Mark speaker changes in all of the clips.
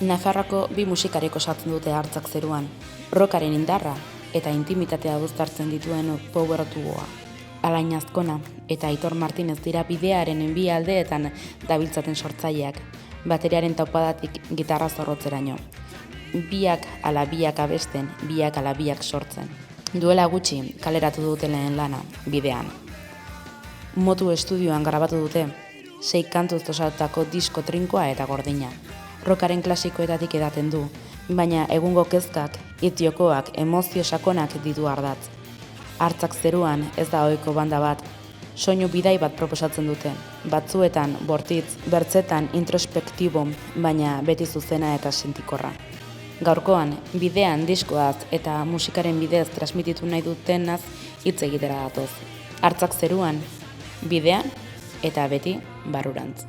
Speaker 1: Nafarroako bi musikarik osatzen dute Hartzak zeruan, rockaren indarra eta intimitatea uztartzen dituen power duoa. Alain Azkona eta Aitor Martinez dira bidearen bi aldeetan dabiltzaten sortzaileak, bateriaren taupadatik gitarra zorrotzeraino. Biak ala biak abesten, biak ala biak sortzen. Duela gutxi kaleratu dute lehen lana, bidean. Motu estudioan grabatu dute, 6 kantuz osatutako disko trinkoa eta gordina. Rockaren klasikoetatik edaten du, baina egungo kezkak, hitz-jokoak, emozio sakonak ditu ardatz. Hartzak zeruan ez da ohiko banda bat, soinu bidai bat proposatzen dute, batzuetan bortitz, bertzetan introspektibo, baina beti zuzena eta sentikorra. Gaurkoan, bidean diskoaz eta musikaren bidez transmititu nahi dutenaz hitz egitera datoz. Hartzak zeruan, bidean eta beti barrurantz.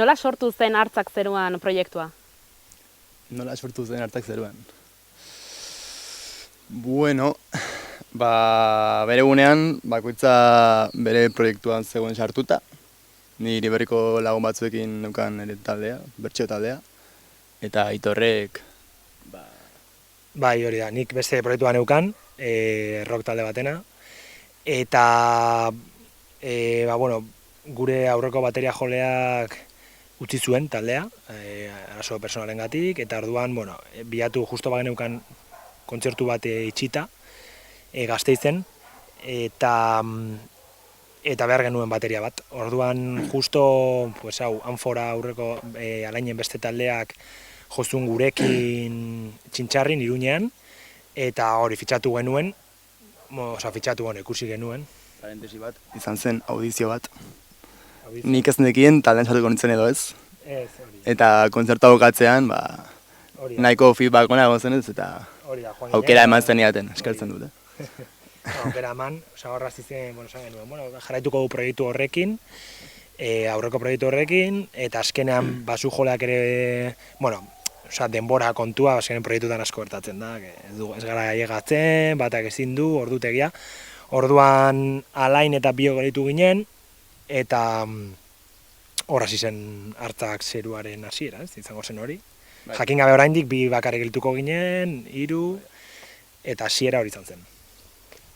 Speaker 2: Nola sortu zen Hartzak zeruan proiektua?
Speaker 3: Nola sortu zen Hartzak zeruan? Bueno, bere gunean, bakoitza bere proiektuan zegoen sartuta. Nire berriko lagun batzuekin neukan ere taldea, bertsio taldea. Eta Aitorrek...
Speaker 4: Bai, hori da, nik beste proiektuan neukan, rock talde batena. Eta, gure aurreko bateria joleak utzi zuen taldea, arazo personalengatik, eta orduan, bilatu justo bageneukan kontzertu bat itxita, Gasteizen, eta behar genuen bateria bat. Orduan, justo, Anfora aurreko Alainen beste taldeak jozun gurekin Txintxarrin, Iruñean, eta hori fitxatu genuen, ikusi genuen.
Speaker 3: Parentesi bat, izan zen audizio bat. Nik ez nekien taldean sartuko nintzen edo ez. Eta kontzertu bukatzean, nahiko feedback ona egon zenez, eta aukera eman zeniaten, eskertzen dute.
Speaker 4: Aukera eman, horra zizen, jarraituko du proiektu horrekin, aurreko proiektu horrekin, eta azkenean basu joleak ere, denbora kontua, azkenen proiektutan asko gertatzen da, ez gara llegatzen, batak ezin du, ordutegia. Orduan Alain eta bio geritu ginen, eta horra zizen Hartzak zeruaren hasiera, izango zen hori. Jakin gabe oraindik bi bakarrik gelituko ginen, 3, eta hasiera hori izan zen.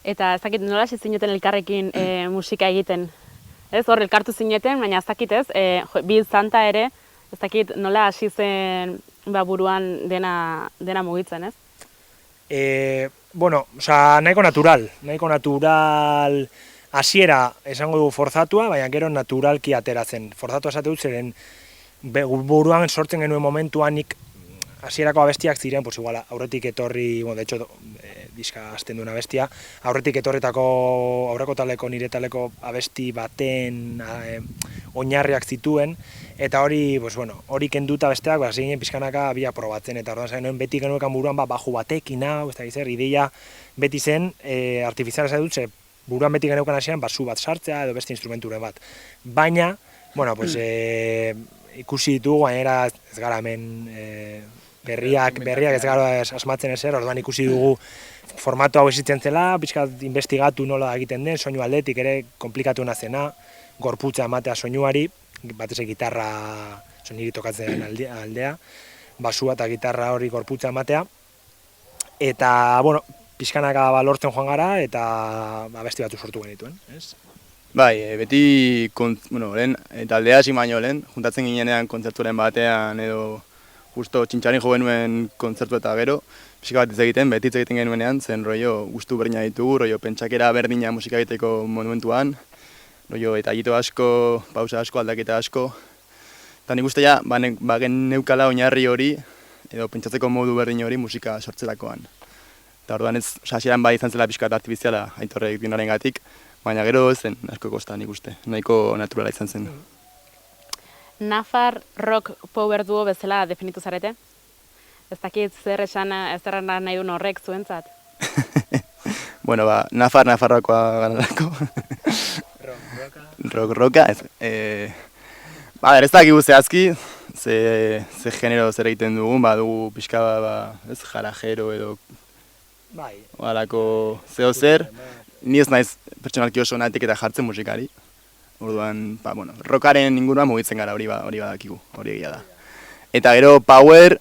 Speaker 2: Eta ez dakit nola hasi zineten elkarrekin musika egiten? Ez, hor elkartu zineten, baina ez dakit ez, bi zanta ere, ez dakit nola hasi zen buruan dena mugitzen, ez?
Speaker 4: Nahiko natural, hasiera esango dugu forzatua, baina gero naturalki ateratzen. Forzatua esate dut zeren buruan sortzen genuen momentuan nik hasierako abestiak ziren, aurretik etorri, de hecho, diska hasten duen abestia, aurretik etorretako aurreko taleko, nire taleko abesti baten oinarriak zituen, eta hori, hori kenduta besteak, zinen pixkanaka biak probatzen, eta orduan zainoen beti genuekan buruan baju batekin hau, ez da gizer, ideia beti zen, artifiziala ez dut, buruan beti geneukan hasieran basu bat sartzea edo beste instrumenturen bat. Baina, ikusi ditugu, gainera ez gara hemen berriak ez gara asmatzen ezer, orduan ikusi dugu formatu hau existitzen zela, pixkat investigatu nola egiten den, soinu aldetik ere komplikatuena zena, gorputza ematea soinuari, batez gitarra niri tokatzen aldea, basua eta gitarra hori gorputza ematea, eta, pixkanaka lortzen joan gara eta abesti batu sortu genituen, ez?
Speaker 3: Bai, beti, lehen, taldea hasi baino lehen, juntatzen ginenean kontzerturen batean edo justo txintxarin jo genuen kontzertu eta gero, pixka bat hitz egiten, beti hitz egiten genuenean, zen rollo gustu berdina ditugu, rollo pentsakera berdina musika egiteko momentuan, rollo eta egito asko, pausa asko, aldaketa asko. Eta nik uste ja, neukala oinarri hori, edo pentsatzeko modu berdin hori musika sortzerakoan. Eta orduan ez, hasieran bai izan zela pixka artifiziala Aitorrek dinaren gatik, baina gero zen asko kosta nik uste, nahiko naturala izan zen.
Speaker 2: Nafar rock power duo bezala definitu zarete? Ez dakit zer nahi duen horrek zuentzat?
Speaker 3: Bueno, Nafarroakoa ganarako. Rock-roka, ez. Ez dakigu zehazki, ze genero zer egiten dugun, dugu pixka ez, jarajero edo alako zeo zer. Ni ez naiz pertsonalki oso nahi etiketa jartzen musikari. Orduan, rockaren inguruan mugitzen gara hori badakigu, hori egia da. Eta gero power,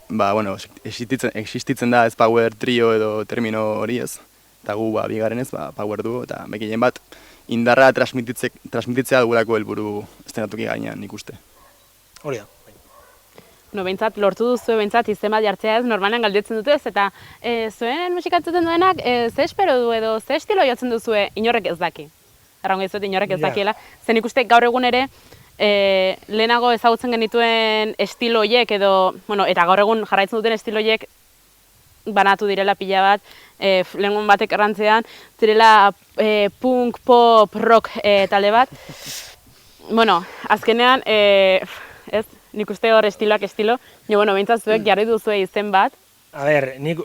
Speaker 3: existitzen da ez power trio edo termino hori ez. Eta gu bigarren ez, power duo, eta bekien bat indarra transmititzea dugulako helburu estenatuki gainean nik uste.
Speaker 4: Hori da.
Speaker 2: Behintzat, lortu duzu behintzat izen bat jartzea ez, normalean galdetzen dute ez, eta zuen musikatzen duenak ze espero du edo ze estilo jotzen duzue inorrek ez daki. Errango dizuet inorrek ez dakiela. Zen ikuste gaur egun ere, lehenago ezagutzen genituen estilo horiek edo, eta gaur egun jarraitzen duten estilo horiek banatu direla pila bat, lehengun batek errantzean, direla punk, pop, rock talde bat. Azkenean, ez, nik uste hor estiloak estilo, behintzat zuek jarri duzue izen bat.
Speaker 4: A ber, nik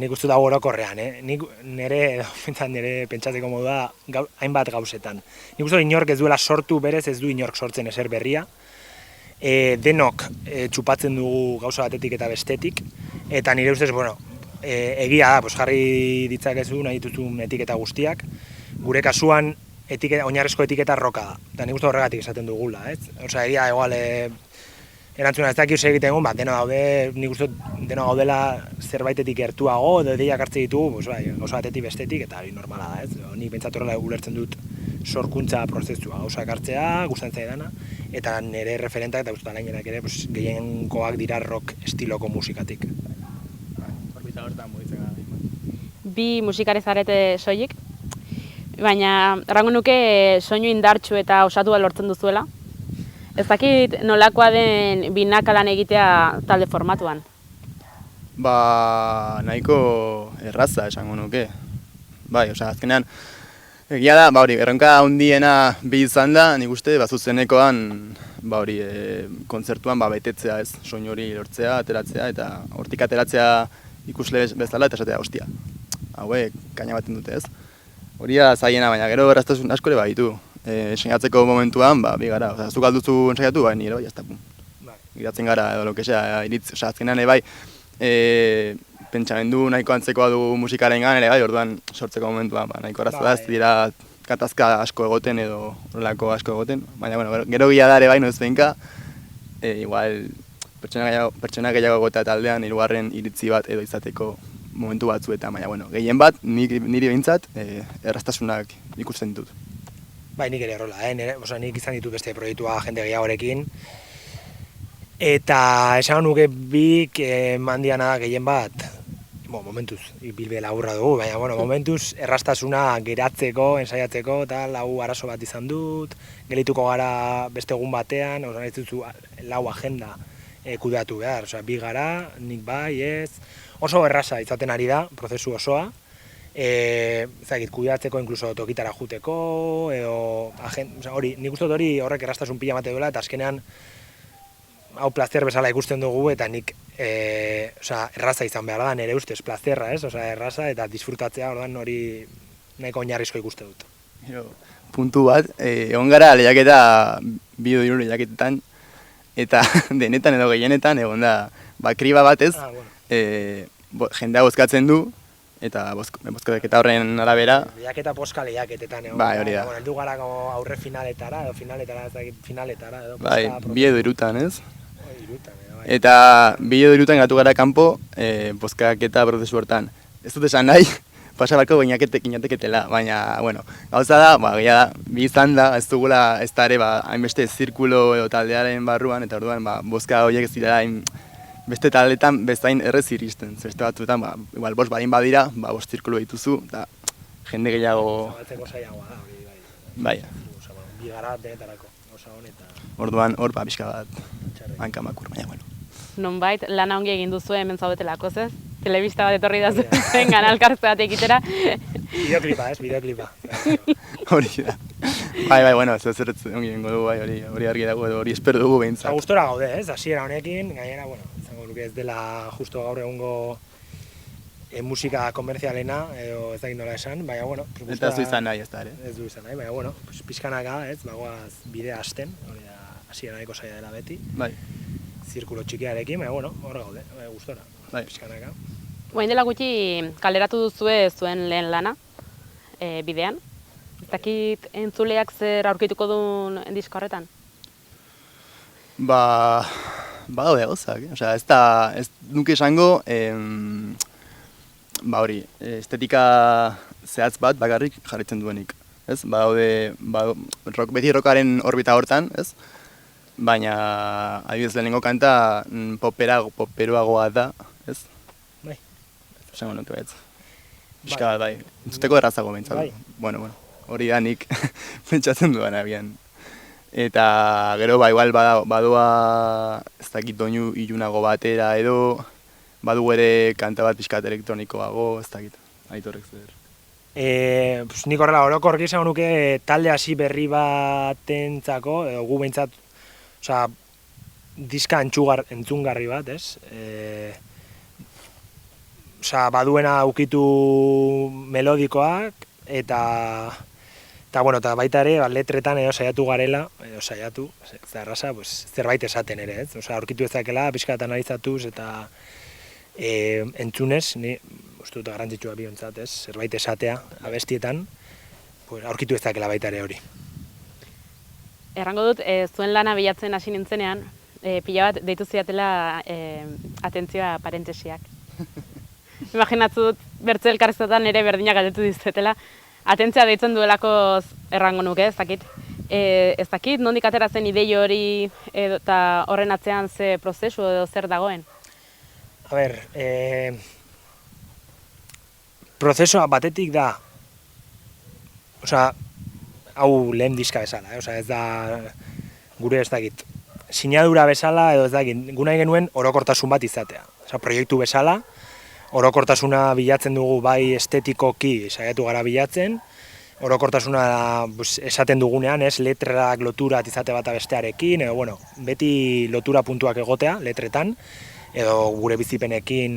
Speaker 4: uste dago orokorrean, nire pentsatzeko modua hainbat gauzetan. Nik uste inork ez duela sortu berez, ez du inork sortzen ezer berria. Denok txupatzen dugu gauza batetik eta bestetik, eta nire ustez, egia da, jarri ditzakezu nahi dituzun etiketa guztiak. Gure kasuan, oinarrizko etiketa roka da, eta nik uste horregatik esaten dugula, ez? Osea, egia, igual, erantzuna ez dakiz egiten egun, deno daude, nik uste deno gaudela zerbaitetik gertuago, edo edeiak hartze ditugu, gauza batetik bestetik, eta hori normala da, ez? Nik pentsatu horrela ulertzen dut sorkuntza prozesua, gauzak hartzea, gustatzen zaidana, eta nire referentak eta guztu alainenak ere gehienkoak dira rock estiloko musikatik.
Speaker 3: Orbita hortan mugitzen gara.
Speaker 2: Bi musikari zarete soilik, baina errango nuke soinu indartsu eta osatua lortzen duzuela. Ez dakit nolakoa den binaka lan egitea talde formatuan?
Speaker 3: Nahiko erraza esango nuke. Azkenean, egia da, erronka handiena bi izan da, nik uste, zuzenekoan, kontzertuan betetzea ez, soinu hori lortzea, ateratzea, eta hortik ateratzea ikusle bezala, eta esatea, ostia, hauek, kaina baten dute ez. Hori da zaiena, baina gero erraztasun asko ere baditu. Enseñatzeko momentuan, bi gara, zuk alduzu ensaiatu, nire bai, jazta, giratzen gara, edo lokesea, azkenean bai, pentsamendu nahiko antzekoa du musikaren gan, ere bai, orduan sortzeko momentuan, nahiko errazta da, ez dira katazka asko egoten edo horrelako asko egoten, baina, gero gila da ere bai, noiz behinka, igual, pertsona gehiago egotea taldean, hirugarren iritzi bat edo izateko momentu batzuetan, baina, gehien bat, niri behintzat, erraztasunak ikusten ditut.
Speaker 4: Nik ere horrela, nik izan ditut beste proiektua jende gehiagorekin. Eta esan nuke bik mandiana da gehien bat, momentuz, bilbe laburra dugu, baina momentuz erraztasuna geratzeko, ensaiatzeko, eta lau arazo bat izan dut, gelituko gara beste egun batean, ez duzu lau agenda kudeatu behar, bi gara, nik bai, ez, oso erraza izaten ari da, prozesu osoa, kudeatzeko inkluso tokitara juteko, edo, nik uste dut hori horrek erraztasun pila mate duela, eta azkenean hau plazer bezala ikusten dugu, eta nik erraza izan behar da, nire ustez, plazerra, erraza, eta disfrutatzea, hori nahiko oinarrizko ikuste dut.
Speaker 3: Puntu bat, egon gara lehiaketa, bi edo hiru lehiaketetan, eta denetan edo gehienetan, egon da, kriba batez, jendea bozkatzen du, eta bozkaketa horren arabera.
Speaker 4: Lehiaketa poska lehiaketetan,
Speaker 3: hori da.
Speaker 4: Heldu gara aurre finaletara, edo finaletara, edo
Speaker 3: bi edo hirutan, ez? Eta bi edo hirutan geratu gara kanpo, bozkaketa prozesu hortan. Ez dut esan nahi, pasa barko ginateketela, baina, gauza da, gila da, bi izan da, ez dugula ez da ere, hainbeste zirkulo edo taldearen barruan, eta orduan, bozka horiek ez dira beste taletan bezain errez iristen. Beste batzuetan, igual bost badin badira, bost zirkulu dituzu, eta jende gehiago...
Speaker 4: Zabaltzeko zailagoa da, hori
Speaker 3: bai.
Speaker 4: Bi gara denetarako, osa honetan.
Speaker 3: Orduan, hor, pixka bat, hankamakur, baina, bueno.
Speaker 2: Nonbait, lana ongi egin duzu hemen zaudetelako, ez? Telebista bat etorri da zen ganalkartze bat egitera.
Speaker 4: Bideoklipa.
Speaker 3: Hori da. Bai, bueno, zer ongi egingo dugu, hori argi dago, hori espero dugu behintzat.
Speaker 4: Gustora gaude, ez? Hasiera honekin, gainera, bueno, izango luke ez dela justo gaur egungo musika komerzialena, edo ez dakit nola esan, baina, bueno...
Speaker 3: Eta ez du izan nahi, ez da, ere?
Speaker 4: Ez du izan nahi, baina, bueno, pixkanaka, ez, bagoaz bidea hasten, hori da, hasiera nahiko zaila dela beti.
Speaker 3: Bai.
Speaker 4: Zirkulo txikiarekin, baina, bueno, hor gaude, gustora, pixkanaka.
Speaker 2: Guain dela gutxi kaleratu duzue zuen lehen lana, bidean. Ez dakit entzuleak zer aurkituko duen disko horretan?
Speaker 3: Daude gauzak, osea, ez nuke esango, hori, estetika zehatz bat bakarrik jarritzen duenik, ez? Badaude, beti rockaren orbita hortan, ez? Baina, adibidez lehenengo kanta poperoagoa da, ez?
Speaker 4: Bai.
Speaker 3: Esango nuke baitz. Pixka bat, bai. Entzuteko errazago behintzat.
Speaker 4: Bai.
Speaker 3: Bueno, hori da nik pentsatzen duan abian. Eta gero, igual badoa ez dakit doinu ilunago batera edo, badu ere kanta bat pixkat elektronikoago, ez dakit, aitorrek zer.
Speaker 4: Nik horrela orokor gizan nuke talde hasi berri batentzako, edo gu behintzat, osea, diska entzungarri bat, ez? Osea, baduena ukitu melodikoak, eta baita ere, letretan edo saiatu garela, zerraza, zerbait esaten ere, ez? Osea, aurkitu ezakela, pixkat analizatuz eta entzunez, ni uste dut garrantzitsua biontzat, ez? Zerbait esatea abestietan, aurkitu ezakela baita ere hori.
Speaker 2: Errango dut, zuen lana bilatzen hasi nintzenean, pila bat deitu ziatela atentzioa parentesiak. Imaginatzu dut, bertze elkarrizketan ere berdinak galdetu dizuetela, atentzia deitzen duelako errango nuke, ez dakit. Ez dakit, nondik atera zen idei hori eta horren atzean ze prozesu edo zer dagoen?
Speaker 4: A ber, prozesua batetik da, osea, hau lehen diska bezala, osea, ez da gure ez dakit, sinadura bezala edo ez dakit, guna genuen orokortasun bat izatea. Osea, proiektu bezala, orokortasuna bilatzen dugu bai estetikoki saiatu gara bilatzen, orokortasuna esaten dugunean, ez, letrak loturat izate bat bestearekin, edo, bueno, beti lotura puntuak egotea, letretan, edo gure bizipenekin,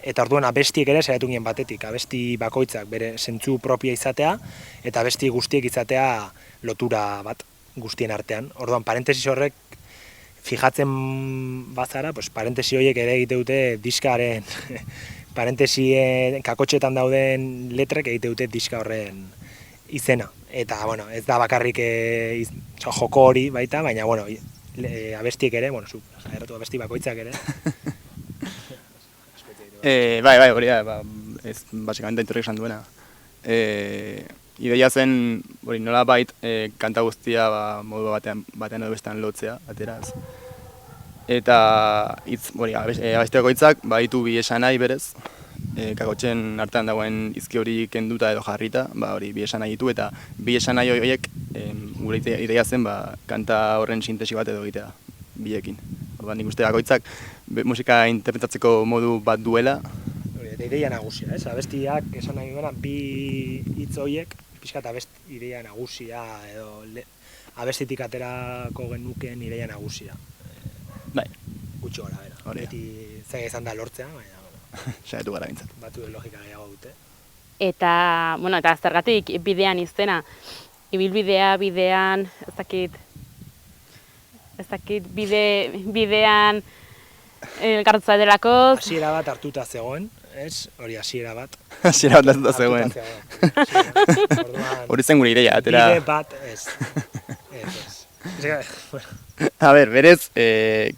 Speaker 4: eta orduan abestiek ere saiatu ginen batetik, abesti bakoitzak bere zentzu propia izatea, eta abesti guztiek izatea lotura bat guztien artean. Orduan, parentesis horrek fijatzen bazara, parentesi horiek ere egite dute diskaren, parentesien kakotxetan dauden letrek egite dute diska horren izena. Eta, bueno, ez da bakarrik joko hori baita, baina, bueno, abestiek ere, bueno, erratu abesti bakoitzak ere.
Speaker 3: Bai, hori da, ez, basikamente entorrek esan duena. Ideia zen, nola bait, kanta guztia modu batean edo bestean lotzea, ateraz. Eta, abesti bakoitzak, baditu bi esanai berez, kakotxen artean dagoen izki hori kenduta edo jarrita, bi esanai ditu, eta bi esanai horiek, gure ideia zen, kanta horren sintesi bat edo egitea, biekin. Orduan, nik uste bakoitzak musika interpretatzeko modu bat duela.
Speaker 4: Eta ideia nagusia, ez? Abestiak esan nahi duena bi hitz horiek, pixkat ideia nagusia edo abestitik aterako genukeen ideia nagusia.
Speaker 3: Bai.
Speaker 4: Gutxo gara, bera. Beti zaila izan da lortzea, baina,
Speaker 3: saiatu gara bintzat.
Speaker 4: Batu logika gehiago dute.
Speaker 2: Eta, eta zergatik bidean iztena, bidean, ez dakit, bidean elkartutza delako.
Speaker 4: Hasiera bat hartuta zegoen, ez? Hori hasiera bat.
Speaker 3: Hasiera bat hartuta zegoen. Hori zen gure ideia, atera.
Speaker 4: Bide bat, ez.
Speaker 3: A ber, berez,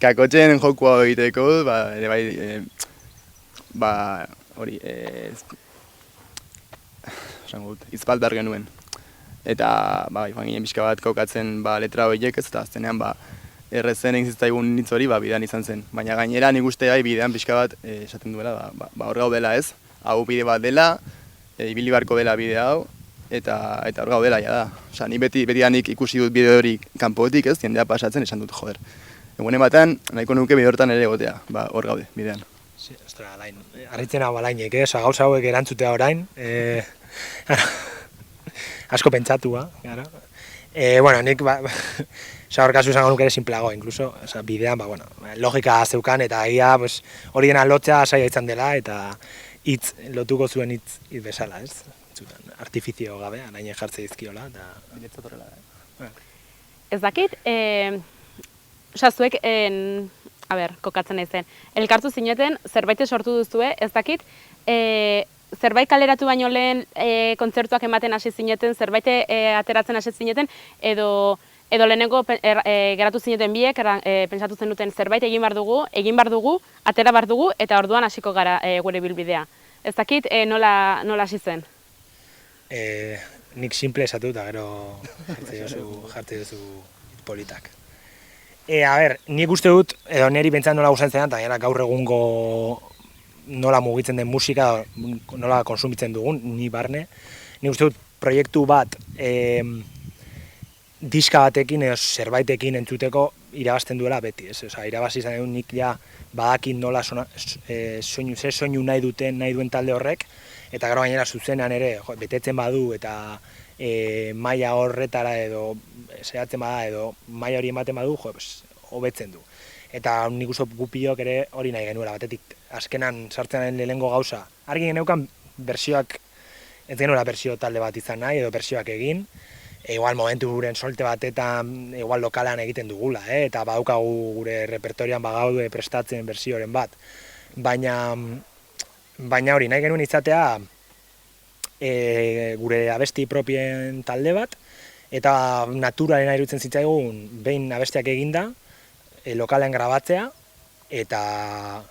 Speaker 3: kakotxen jokua egiteko, ere bai, hori, izpalt behar genuen. Eta, joan ginen pixka bat kokatzen letra horiek ez, eta aztenean, errezen egin zitzaigun hitz hori bidean izan zen. Baina gainera nik uste bidean pixka bat esaten duela, hor gaudela ez, hau bide bat dela, ibili barko dela bide hau, eta hor gaudela ja da. Osa, ni betidanik ikusi dut bide hori kanpotik ez, jendea pasatzen esan dut joder. Egunen batean, nahiko nuke bide hortan ere egotea, hor gaude, bidean.
Speaker 4: Ostra, Alain, harritzen hau Alainek, gauza hauek erantzutea orain, asko pentsatua, gara. Bueno, nik, hor kasu izango nuke ere simpleago, incluso, bidean, logika zeukan, eta egia, hori dena lotzea saia izan dela, eta hitz, lotuko zuen hitz bezala, ez? Artifizio gabe, Alainek jartze dizkiola, eta...
Speaker 2: Ez dakit, zuek, kokatzen naizen, elkartu zineten, zerbait sortu duzue, ez dakit, zerbait kaleratu baino lehen kontzertuak ematen hasi zineten, zerbait ateratzen hasi zineten, edo lehenengo geratu zineten biek, pentsatu zenuten zerbait egin behar dugu, atera behar dugu, eta orduan hasiko gara gure bilbidea. Ez dakit, nola hasi zen?
Speaker 4: Nik simple esatu eta gero jartze duzu politak. Nik uste dut, edo niri bentsat nola gustatzen zenan, eta gaur egungo nola mugitzen den musika, nola konsumitzen dugun, ni barne. Nik uste dut proiektu bat diska batekin edo zerbaitekin entzuteko irabazten duela beti, ez? Osa, irabazi izan egun nik ja badakin nola soinu nahi duen talde horrek, eta gero gainera zuzenean ere betetzen badu eta maila horretara edo zehatzen bada edo maila hori ematen badu, hobetzen du. Eta nik uste gupiok ere hori nahi genuela, batetik azkenan sartzen lehenengo gauza. Argi geneukan bersioak, ez genuela bersio talde bat izan nahi edo bersioak egin, igual momentu guren solte batetan igual lokalan egiten dugula, eta badaukagu gure repertorian bagaude prestatzen bersioren bat. Baina hori nahi genuen izatea gure abesti propien talde bat, eta naturalena iruditzen zitzaigun behin abestiak eginda, lokalean grabatzea, eta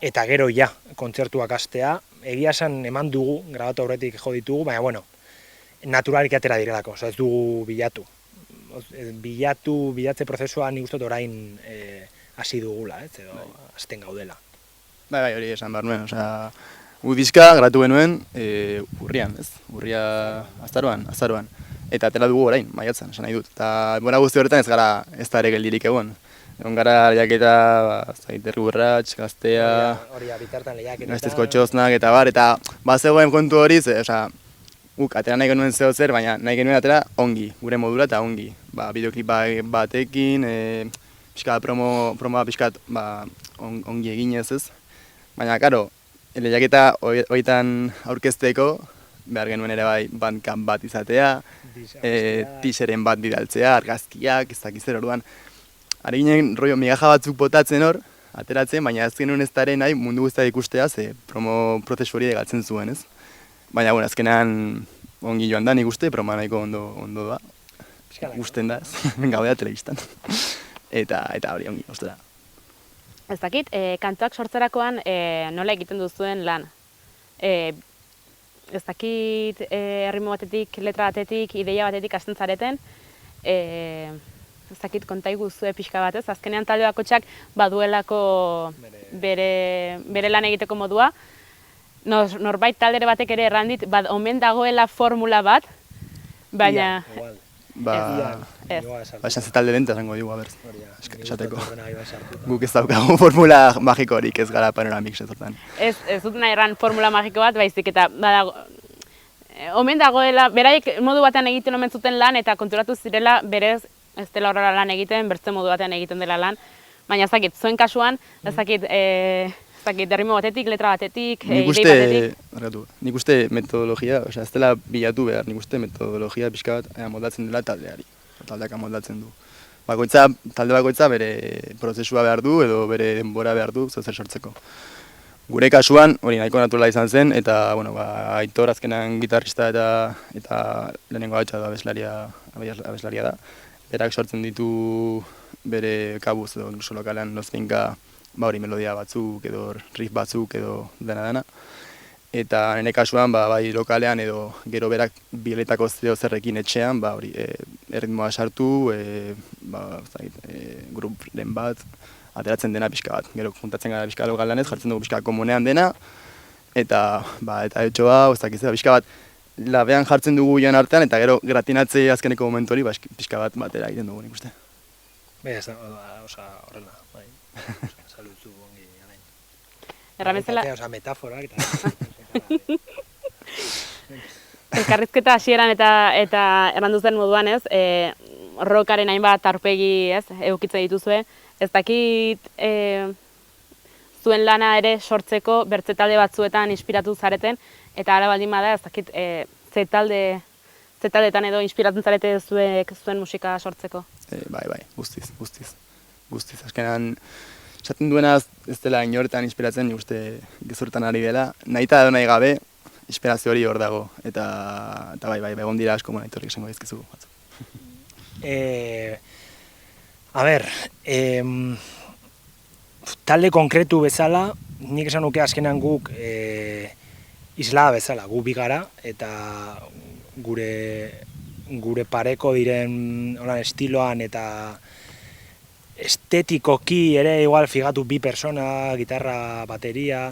Speaker 4: gero ja, kontzertuak hastea. Egia esan eman dugu, grabatu aurretik jo ditugu, baina naturalik atera direlako, ez dugu bilatu. Bilatze prozesua nik uste dut orain hasi dugula, edo hasten gaudela.
Speaker 3: Bai, hori esan behar nuen, diska grabatu genuen urrian, ez? Urria azaroan. Eta atera dugu orain, maiatzan, esan nahi dut. Eta bora guzti horretan ez gara ez da ere geldirik egon. Egon gara lehiaketa, Herri Urrats, Gaztea, Gasteizko Txoznak eta bar, eta zegoen kontu hori, guk atera nahi genuen zeo zer, baina nahi genuen atera ongi, gure modura eta ongi. Bideoklip batekin, promoa pixkat ongi eginez ez. Baina, karo, lehiaketa horietan aurkezteko, behar genuen ere bai bandcamp bat izatea, t-shirten bat bidaltzea, argazkiak, ez dakiz zer orduan. Ari ginen migaja batzuk botatzen hor, ateratzen, baina ez genuen ez daren nahi mundu guztia ikustea, ze promo prozesu hori galtzen zuen, ez? Baina, azkenan ongi joan da nik uste, promoa nahiko ondo da, gusten da, ez? Gaudea telebistan. Eta hori ongi, ostera.
Speaker 2: Ez dakit, kantuak sortzerakoan nola egiten duzuen lan? Ez dakit, erritmo batetik, letra batetik, ideia batetik hasten zareten, ez dakit, konta iguzue pixka batez, azkenean talde bakotxak baduelako bere lan egiteko modua. Norbait taldere batek ere errandit, omen dagoela formula bat, baina...
Speaker 3: Esan ze talde denta esango digu, esateko. Guk ez daukagu formula magikorik ez gara panoramik setortan.
Speaker 2: Ez dut nahi erran formula magiko bat, baizik eta omen dagoela, beraik modu batean egiten omen zuten lan, eta konturatu zirela berez ez dela horrela lan egiten, bertze modu batean egiten dela lan, baina ez dakit, zuen kasuan, ez dakit, erritmo batetik, letra batetik, idei batetik.
Speaker 3: Nik uste metodologia, ez dela bilatu behar, nik uste metodologia pixka bat moldatzen dela taldeari, taldeak moldatzen du. Talde bakoitza bere prozesua behar du edo bere denbora behar du zer sortzeko. Gure kasuan, hori nahiko naturala izan zen, eta Aitor azkenan gitarrista eta lehenengo hatxa da abeslaria da. Berak sortzen ditu bere kabuz edo incluso lokalean nozkinka hori melodia batzuk edo riff batzuk edo dena. eta nire kasuan bai lokalean edo gero berak biletako zerrekin etxean hori erritmoa sartu, grupen bat, ateratzen dena pixka bat. Gero juntatzen gara pixka lokalanez, jartzen dugu pixka komunean dena, eta etxoa, pixka bat labean jartzen dugu joan artean, eta gero gratinatzei azkeneko momentu hori pixka bat batera egiten dugu nik uste.
Speaker 4: Horrela, bai. Salutzu ongi, alain.
Speaker 2: Erramezela...
Speaker 4: Metaforak eta...
Speaker 2: Elkarrizketa hasieran eta errandu zen moduan, ez? Rockaren hainbat aurpegi, ez? Eukitzen dituzue. Ez dakit zuen lana ere sortzeko bertze talde batzuetan inspiratu zareten, eta ara baldin bada, ez dakit taldeetan edo inspiratzen zarete zuen musika sortzeko?
Speaker 3: Bai, guztiz. Azkenan, esaten duena ez dela inoretan inspiratzen, uste gezurtan ari dela, nahita edo nahi gabe, inspirazio hori hor dago, eta bai, egon dira asko monaitorrik esango dizkizu.
Speaker 4: Talde konkretu bezala, nik esan nuke azkenan guk islada bezala, gu bigara, eta gure pareko diren estiloan eta estetikoki ere igual figatu bi persona, gitarra, bateria,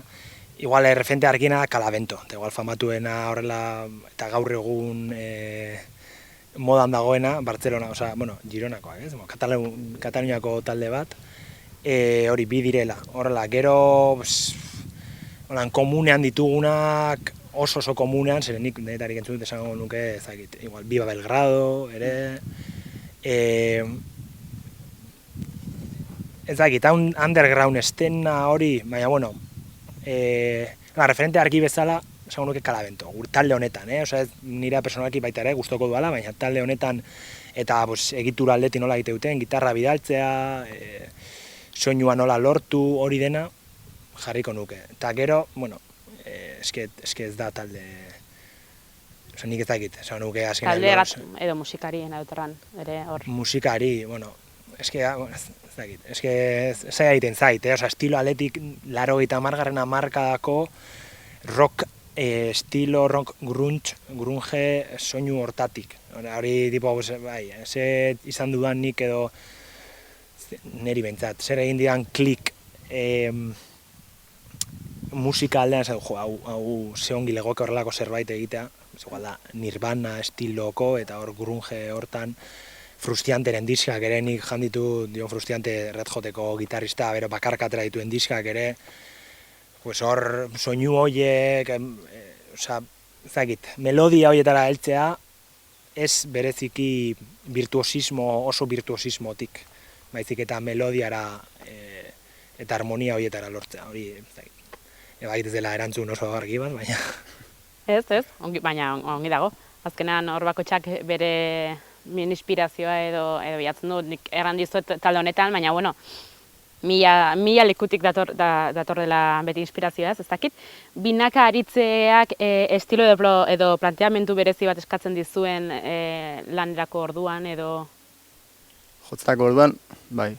Speaker 4: igual erreferente argina Calavento, eta igual famatuena horrela eta gaur egun modan dagoena, Barcelona, Gironakoak, ez? Kataluniako talde bat, hori bi direla, horrela, gero komunean ditugunak, oso komunean, zeren nik netarik entzun dut esango nuke, ezagit, igual, Viva Belgrado, ere, ezagit, underground estena hori, baina, referente argi bezala, esango nuke Calavento, talde honetan, nire personalki baita ere gustoko duala, baina talde honetan, eta egitura aldeti nola egite duten, gitarra bidaltzea, soinua nola lortu hori dena, jarriko nuke. Eta gero, eske ez da talde, nik ez dakit, esan nuke azken...
Speaker 2: Talde edo musikari, nahi ere hor.
Speaker 4: Musikari, eske, ez dakit, eske zaila egiten zait, estilo atletik 80. hamarkadako rock, estilo rock grunge soinu hortatik. Hori, tipo, bai, ze izan dudan nik edo neri bentsat, zer egin dian klik musika aldean, hau ze ongi legoke horrelako zerbait egitea, igual da Nirvana estiloko eta hor grunge hortan, Frustianteren diskak ere nik janditu Jon Frustiante Red Hoteko gitarrista, bero bakarkatera dituen diskak ere, hor soinu horiek, melodia horietara heltzea, ez bereziki oso virtuosismotik, baizik eta melodiara eta harmonia horietara lortzea, hori, ez dela erantzun oso argi bat, baina...
Speaker 2: Ez, baina ongi dago. Azkenean hor bakoitzak bere inspirazioa edo bilatzen du, nik erran dizuet talde honetan, baina, mila lekutik dator dela beti inspirazioa, ez dakit. Binaka aritzeak estilo edo planteamendu berezi bat eskatzen dizuen lanerako orduan edo...
Speaker 3: Jotzerako orduan, bai,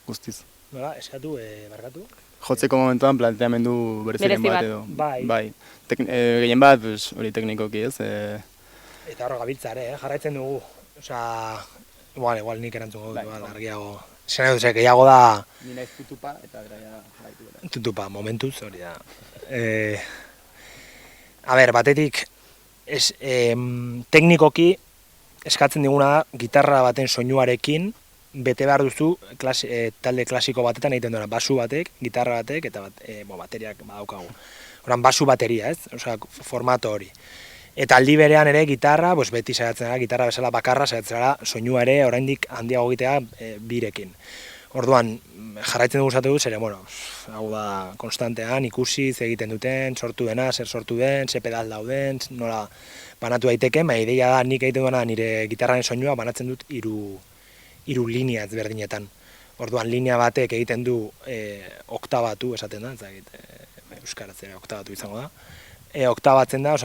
Speaker 3: guztiz.
Speaker 4: Nola, eskatu, barkatu?
Speaker 3: Jotzeko momentuan planteamendu bereziren bat edo. Bai. Gehien bat, hori teknikoki ez.
Speaker 4: Eta hor gabiltzare, jarraitzen dugu. Igual nik erantzungo dut, argiago. Zena dut, gehiago da...
Speaker 3: Ni naiz tutupa eta beraia jarraitu gara.
Speaker 4: Tutupa, momentuz, hori da. Batetik, teknikoki eskatzen diguna gitarra baten soinuarekin, bete behar duzu talde klasiko batetan egiten duena, basu batek, gitarra batek, eta bateriak badaukagu. Horan, basu bateria, ez? Formato hori. Eta aldi berean ere gitarra, beti saiatzen gara, gitarra bezala bakarra, saiatzen gara, soinua ere oraindik handiago egitea birekin. Orduan, jarraitzen dugu zatu, zere, hau da, konstantean, ikusi, egiten duten, sortu dena, zer sortu den, ze pedal dauden, nola banatu daiteke, ideia da, nik egiten duena nire gitarraren soinua banatzen dut hiru linea ezberdinetan. Orduan, linea batek egiten du oktabatu, esaten da, euskaraz ere oktabatu izango da. Oktabatzen da,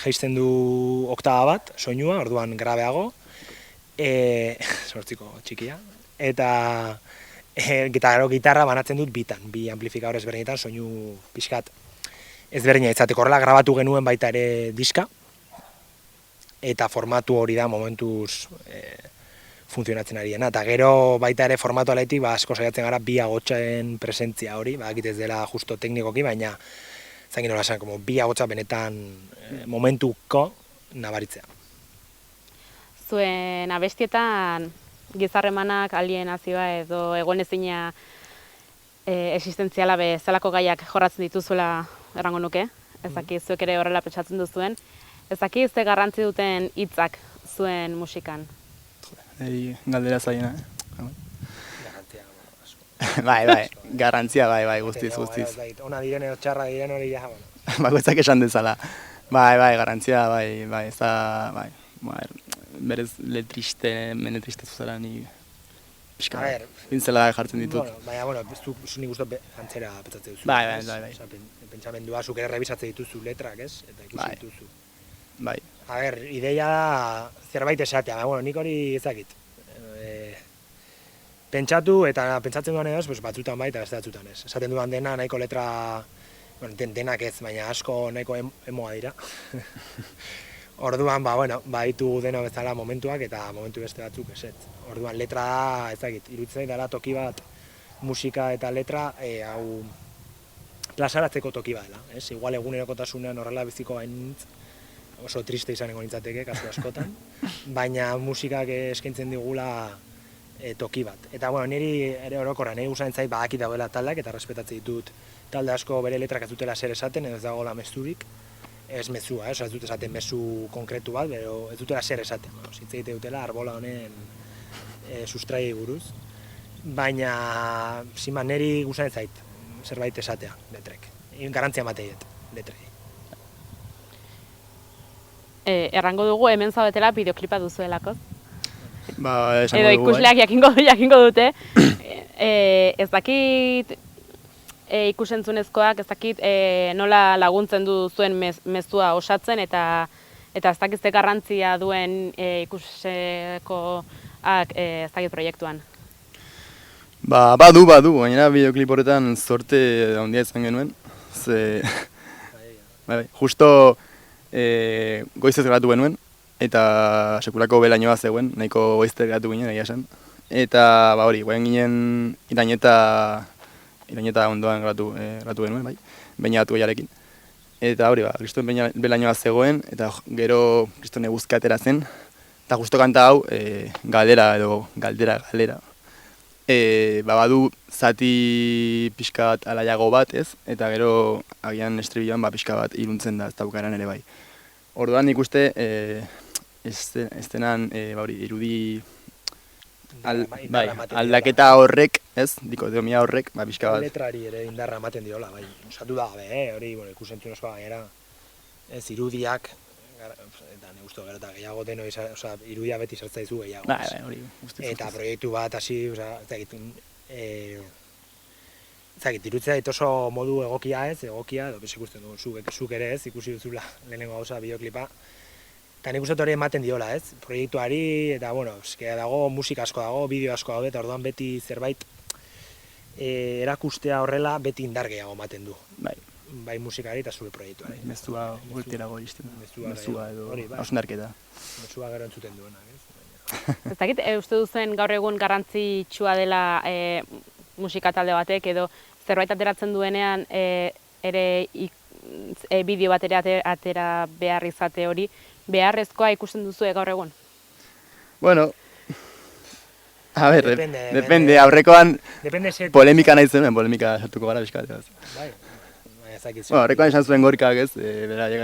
Speaker 4: jeizten du oktaba bat, soinua, orduan grabeago, sortziko txikia, eta gitarra banatzen dut bitan, bi amplifikador ezberdinetan, soinu pixkat ezberdina izateko. Horrela grabatu genuen baita ere diska, eta formatu hori da momentuz funtzionatzen ariena. Eta gero baita ere formatu aletik asko saiatzen gara bi agotxaen presentzia hori, bakit ez dela justo teknikoki, baina zain nola esan, bi agotxa benetan momentuko nabaritzea.
Speaker 2: Zuen abestietan gizarremanak, alienazioa edo egonezina existentziala bezalako gaiak jorratzen dituzuela errango nuke. Ezaki zuek ere horrela pentsatzen duzuen. Ezaki ze garrantzi duten hitzak zuen musikan?
Speaker 3: Galdera zaiena, Bai, garrantzia, bai, guztiz.
Speaker 4: Ona diren edo txarra diren hori ja,
Speaker 3: Bakoitzak esan dezala. Bai, garrantzia, bai, ez da, bai, berez letriste zuzara ni pixka, pintzela jartzen ditut.
Speaker 4: Baina, zu nik uste antzera pentsatzen duzu.
Speaker 3: Bai.
Speaker 4: Pentsamendua zuk ere rebisatzen dituzu letrak, ez? Eta ikusi dituzu.
Speaker 3: Bai.
Speaker 4: Ideia da zerbait esatea, nik hori ezakit. Pentsatu eta pentsatzen duan ez, batzutan bai eta beste batzutan ez. Esaten duan dena nahiko letra, denak ez, baina asko nahiko emoa dira. Orduan, baitu deno bezala momentuak eta momentu beste batzuk eset. Orduan, letra da, ezagit, iruditzen dela toki bat, musika eta letra, hau plazaratzeko toki bat dela. Igual egunerokotasunean horrela biziko hainitz, oso triste izaneko nintzateke, kasu askotan, baina musikak eskaintzen digula toki bat. Eta, niri ere orokorra, nahi usain zait badakit dagoela taldeak eta respetatzen ditut talde asko bere letrak ez dutela zer esaten, edo ez dagoela mezurik. Ez mezua, ez dut esaten mezu konkretu bat, pero ez dutela zer esaten. Zitze egite dutela arbola honen sustraiei buruz. Baina, niri gustatzen zait zerbait esatea letrek. Garantzia mateiet letrei.
Speaker 2: Errango dugu hemen zaudetela bideoklipa duzuelako.
Speaker 3: Esango dugu.
Speaker 2: Edo ikusleak jakingo dute. Ez dakit ikusentzunezkoak, ez dakit nola laguntzen du zuen mezua osatzen eta ez dakit ze garrantzia duen ikusekoak ez dakit proiektuan.
Speaker 3: Badu, baina bideoklip horretan zorte handia izan genuen. Justo goizez grabatu genuen eta sekulako belainoa zegoen, nahiko goizez grabatu ginen egia esan. Eta hori, goen ginen Iraineta ondoan grabatu genuen, bai, baina batu gehiarekin. Eta hori, Kriston belainoa zegoen, eta gero Kriston eguzka atera zen. Eta justo kanta hau, galdera. Badu zati pixka bat alaiago bat, ez? Eta gero agian estribilloan pixka bat iruntzen da, ez daukaran ere bai. Orduan nik uste, estenan irudi aldaketa horrek, ez? Dikotomia horrek, pixka bat.
Speaker 4: Letrari ere indarra ematen diola, bai. Osatu da gabe, hori, ikusentzun oso gainera. Ez, irudiak, eta ne guztu gero eta gehiago deno, irudia beti sartza dizu gehiago.
Speaker 3: Hori, guztiz.
Speaker 4: Eta proiektu bat hasi, ezagit, irutzea dit oso modu egokia, edo bez ikusten dugu, zuk ere ez, ikusi duzula lehenengo gauza bideoklipa. Eta nik uste hori ematen diola, ez? Proiektuari, eta, dago musika asko dago, bideo asko daude, eta orduan beti zerbait erakustea horrela beti indar gehiago ematen du. Bai musikari eta zure proiektuari.
Speaker 3: Mezua gultirago izten. Mezua edo hausnarketa.
Speaker 4: Mezua gero entzuten duenak, ez?
Speaker 2: Ez dakit, uste duzuen gaur egun garrantzitsua dela musika talde batek, edo zerbait ateratzen duenean ere bideo bat ere atera behar izate hori, beharrezkoa ikusten duzu gaur egun?
Speaker 3: Bueno, a ver, depende, aurrekoan polemika nahi zenuen, polemika sartuko gara bizkat.
Speaker 4: Bai, ezakit.
Speaker 3: Aurrekoan esan zuen Gorkak, ez, beraiek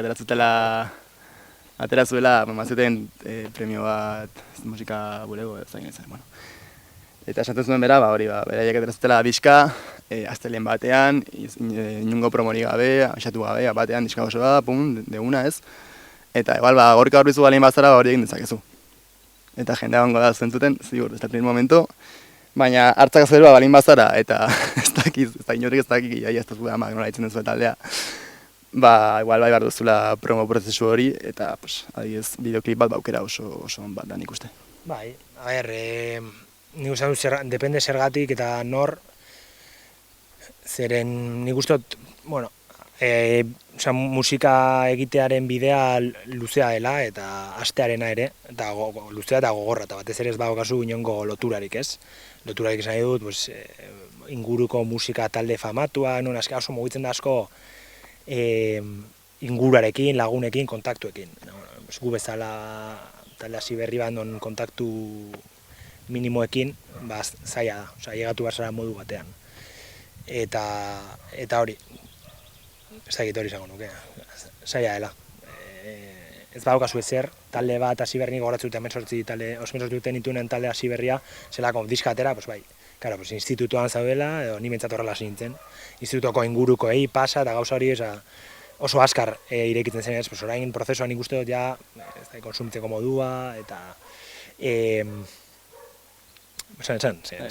Speaker 3: atera zuela, mazioten premio bat musika bulego, zain ez, bueno. Eta esaten zuen beraiek atera zutela diska, astelen batean, inungo promori gabe, asatu gabe, batean diska osoa, deuna ez. Eta igual, Gorka horbizu balin bazara, hori egin dezakezu. Eta jendea bango da zentzuten, zigur, ez da primer momento. Baina hartzak zerua balin bazara, eta ez inorrik ez dakik, iaia ez da zuen amak nola ditzen duzue taldea. Igual bai behar duzula promo prozesu hori, eta, adiez, bideoklip bat baukera oso bat da nik uste.
Speaker 4: Bai, a ber, nik uste dut, depende zergatik eta nor, zeren nik uste dut, musika egitearen bidea luzea dela eta astearena ere, eta luzea eta gogorra, eta batez ere ez badokazu inongo loturarik, ez? Loturarik esan dut, inguruko musika talde famatua, non asko oso mugitzen da asko inguruarekin, lagunekin, kontaktuekin. Gu bezala talde hasi berri bat non kontaktu minimoekin, zaila da, llegatu behar zara modu batean. Eta hori, ez dakit hori izango nuke, zaila dela. Ez badaukazu ezer, talde bat hasi berri gogoratzen dute, hemen duten nitunen talde hasi berria, zelako diska atera, bai, institutuan zaudela, edo ni mentzat horrela hasi nintzen, institutuko ingurukoei pasa eta gauza hori oso askar irekitzen zen ez, orain prozesuan nik uste dut ja, konsumitzeko modua, eta ez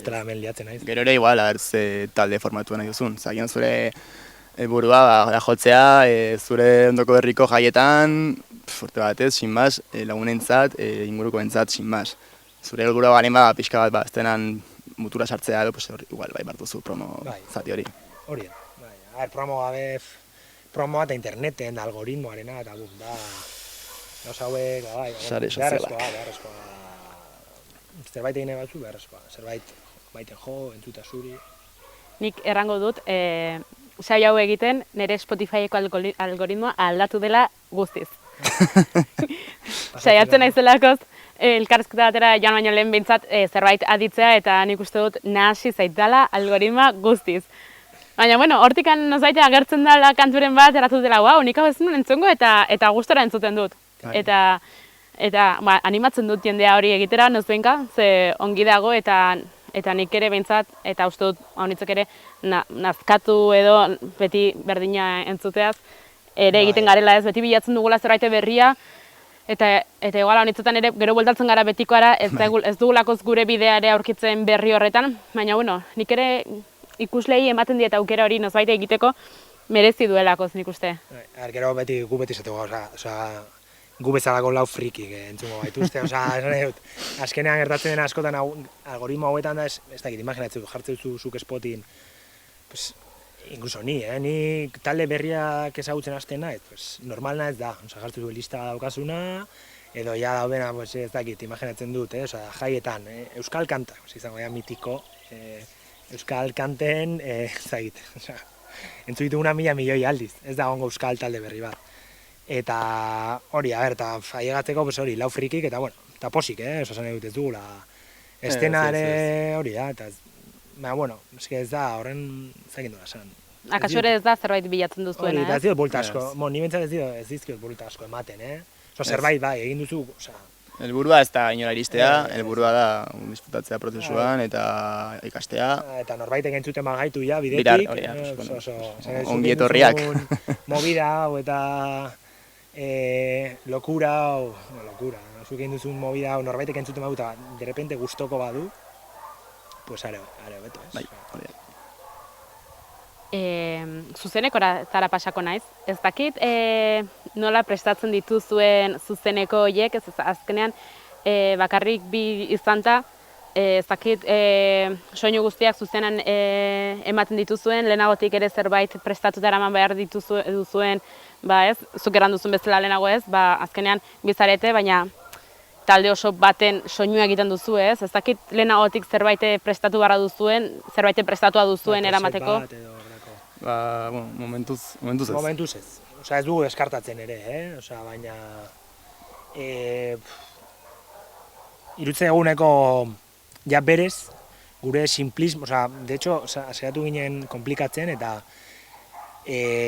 Speaker 4: dela hemen liatzen naiz.
Speaker 3: Gero ere igual, talde formatu nahi duzun, zagion zure helburua jotzea, zure ondoko berriko jaietan, urte batez, sin más, lagunentzat, ingurukoentzat, sin más. Zure helburua balen pixka bat, aztenan mutura sartzea edo, igual, bai, bartuzu promo zati hori.
Speaker 4: Hori, bai, promo gabe, promoa eta interneten, algoritmoarena, eta gauza hauek, bai, beharrezkoa. Zerbait egin batzu beharrezkoa, zerbait baiten jo, entzuta zuri.
Speaker 2: Nik errango dut, saio hau egiten, nire Spotifyeko algoritmoa aldatu dela guztiz. Saiatzen naizelakoz, elkarrizketa batera joan baino lehen behintzat zerbait aditzea eta nik uste dut nahasi zaitala algoritmoa guztiz. Baina, hortikan nozaita agertzen dela kanturen bat, eratu dela, nik hau ez nuen entzungo eta gustora entzuten dut. Eta animatzen dut jendea hori egitera, nozbenka, ze ongi dago eta nik ere behintzat, eta uste dut haunitzek ere nazkatu edo beti berdina entzuteaz, ere egiten garela ez, beti bilatzen dugula zerbait berria, eta igual haunitzetan ere gero bueltatzen gara betikoara, ez dugulakoz gure bidea ere aurkitzen berri horretan, baina nik ere ikuslei ematen dieta aukera hori nozbait egiteko merezi duelakoz nik uste.
Speaker 4: Gero gu beti zateko, gu bezalako lau frikik entzungo gaituzte, azkenean gertatzen dena askotan algoritmo hauetan da, ez dakit, imaginatzen jartzen duzu zuk Spotin, incluso ni talde berriak ezagutzen hasten naiz, normal naiz da, jartzen du lista daukazuna, edo ja daudena, ez dakit, imaginatzen dut, jaietan, euskal kanta, izango da mitiko, euskal kanten, ez dakit, entzu dituguna 1.000 milioi aldiz, ez da ongo euskal talde berri bat. Eta hori, eta aiegatzeko hori, lau frikik, eta posik, esan dut ez dugula. Estena ere hori da, eta ez da horren zakin dola esan.
Speaker 2: Akaso ere ez da zerbait bilatzen duzuena,
Speaker 4: Hori, eta ez dut bulta asko, ni bentsat ez dizkiot bulta asko ematen, zerbait bai, egin duzu,
Speaker 3: Helburua ez da inora iristea, helburua da disfrutatzea prozesuan eta ikastea.
Speaker 4: Eta norbaitek entzuten bagaitu ja, bidetik,
Speaker 3: ongi etorriak.
Speaker 4: Movida hau eta lokura hau, zuk egin duzun movida hau norbaitek entzuten bagu eta de repente gustoko badu, pues are beto, ez?
Speaker 3: Bai, hori da.
Speaker 2: Zuzenekora zara pasako naiz. Ez dakit nola prestatzen dituzuen zuzeneko horiek, ez azkenean bakarrik bi izanta, ez dakit soinu guztiak zuzenan ematen dituzuen, lehenagotik ere zerbait prestatuta eraman behar duzuen, zuk erran duzun bezala lehenago ez, azkenean bizarete, baina talde oso baten soinua egiten duzu ez, ez dakit lehenagotik zerbait prestatu barra duzuen, zerbait prestatua duzuen eramateko.
Speaker 3: Momentuz ez.
Speaker 4: Momentuz ez. Ez dugu deskartatzen ere, baina irutzen eguneko ja berez, gure simplismo, de hecho, saiatu ginen komplikatzen eta